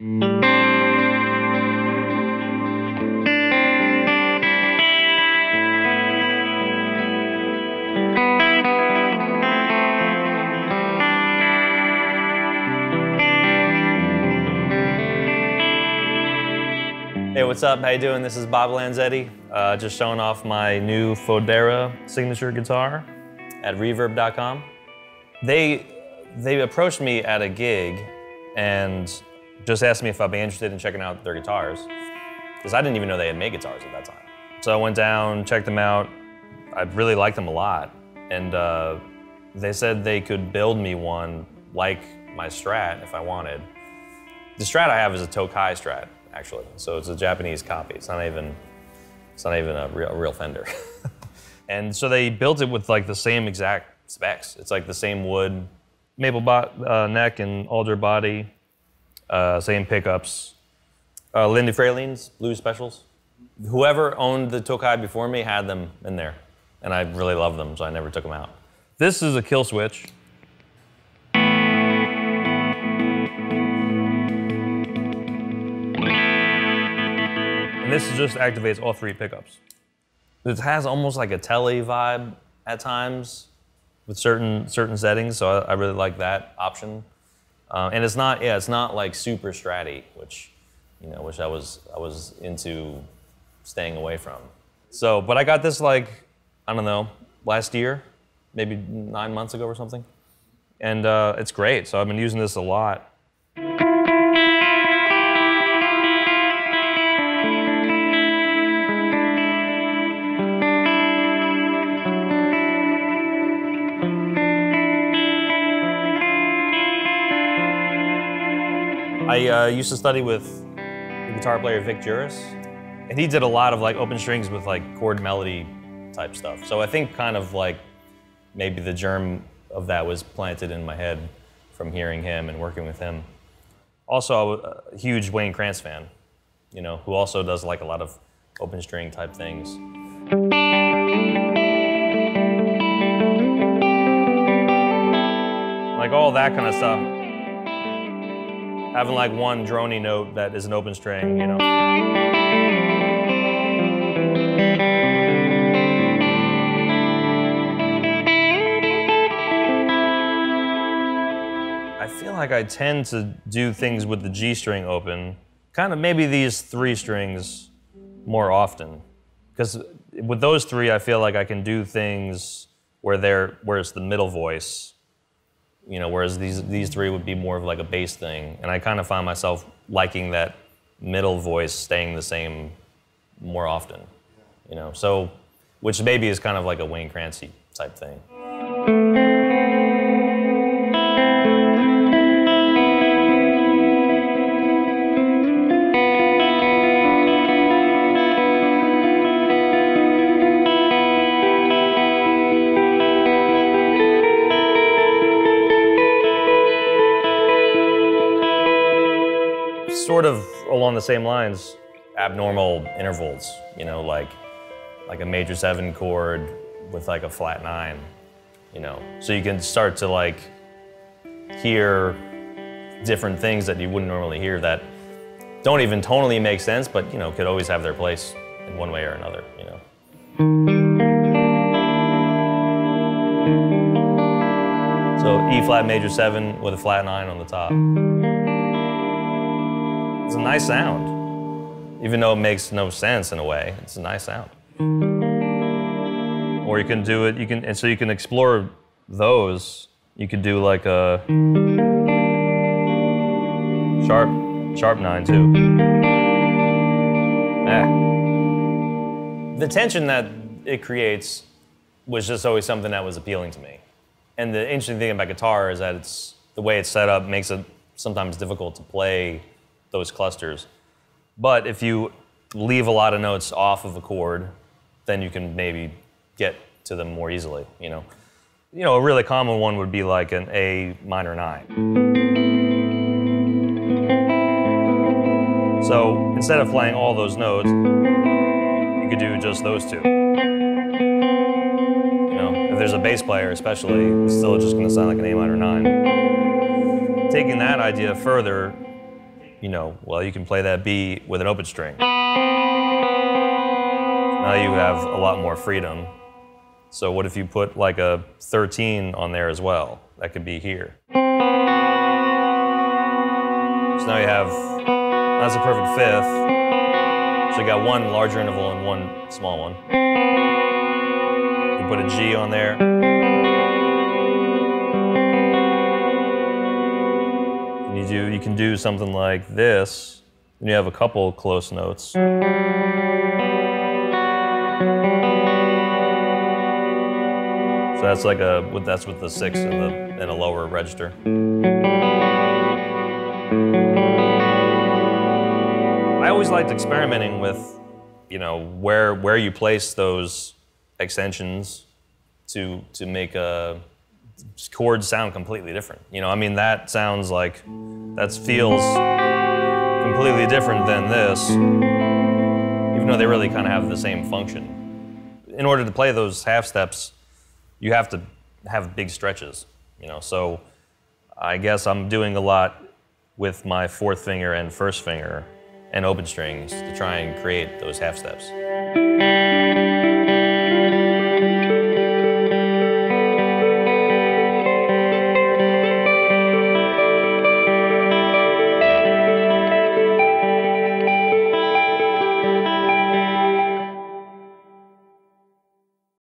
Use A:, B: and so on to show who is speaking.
A: Hey, what's up? How you doing? This is Bob Lanzetti. Just showing off my new Fodera signature guitar at Reverb.com. They approached me at a gig and just asked me if I'd be interested in checking out their guitars, because I didn't even know they had made guitars at that time. So I went down, checked them out. I really liked them a lot, and they said they could build me one like my Strat if I wanted. The Strat I have is a Tokai Strat, actually. So it's a Japanese copy. It's not even a real Fender. And so they built it with like the same exact specs. It's like the same wood, maple neck and alder body, same pickups. Lindy Fralines, Blue Specials. Whoever owned the Tokai before me had them in there, and I really love them, so I never took them out. This is a kill switch. This just activates all three pickups. It has almost like a telly vibe at times with certain settings, so I really like that option. And it's not like super stratty, which I was into staying away from. So, but I got this like, I don't know, last year, maybe 9 months ago or something. And it's great, so I've been using this a lot. I used to study with the guitar player Vic Juris, and he did a lot of like open strings with like chord melody type stuff. So I think kind of like maybe the germ of that was planted in my head from hearing him and working with him. Also, I'm a huge Wayne Krantz fan, who also does like a lot of open string type things. Like all that kind of stuff. Having like one drony note that is an open string, I feel like I tend to do things with the G string open, kind of maybe these three strings more often. Because with those three, I feel like I can do things where it's the middle voice. Whereas these three would be more of like a bass thing. And I kind of find myself liking that middle voice staying the same more often, So, which maybe is kind of like a Wayne Krantz type thing. Sort of along the same lines, abnormal intervals, like a major 7 chord with like a flat 9, So you can start to like hear different things that you wouldn't normally hear that don't even tonally make sense, but could always have their place in one way or another, So E flat major 7 with a flat 9 on the top. It's a nice sound, even though it makes no sense in a way. It's a nice sound. Or you can do it. And so you can explore those. You could do like a sharp 9 too. The tension that it creates was just always something that was appealing to me. And the interesting thing about guitar is that the way it's set up makes it sometimes difficult to play those clusters. But if you leave a lot of notes off of a chord, then you can maybe get to them more easily, A really common one would be like an A minor 9. So instead of playing all those notes, you could do just those two. If there's a bass player especially, it's still just gonna sound like an A minor 9. Taking that idea further, you know, well, you can play that B with an open string. Now you have a lot more freedom. So what if you put like a 13 on there as well? That could be here. So now you have, that's a perfect fifth. So you got one larger interval and one small one. You can put a G on there. You can do something like this, and you have a couple close notes. So that's like that's with the 6 and a lower register. I always liked experimenting with, you know, where you place those extensions to make chords sound completely different. You know, I mean, that sounds like, that feels completely different than this, even though they really kind of have the same function. In order to play those half steps, you have to have big stretches, you know, so I guess I'm doing a lot with my fourth finger and first finger and open strings to try and create those half steps.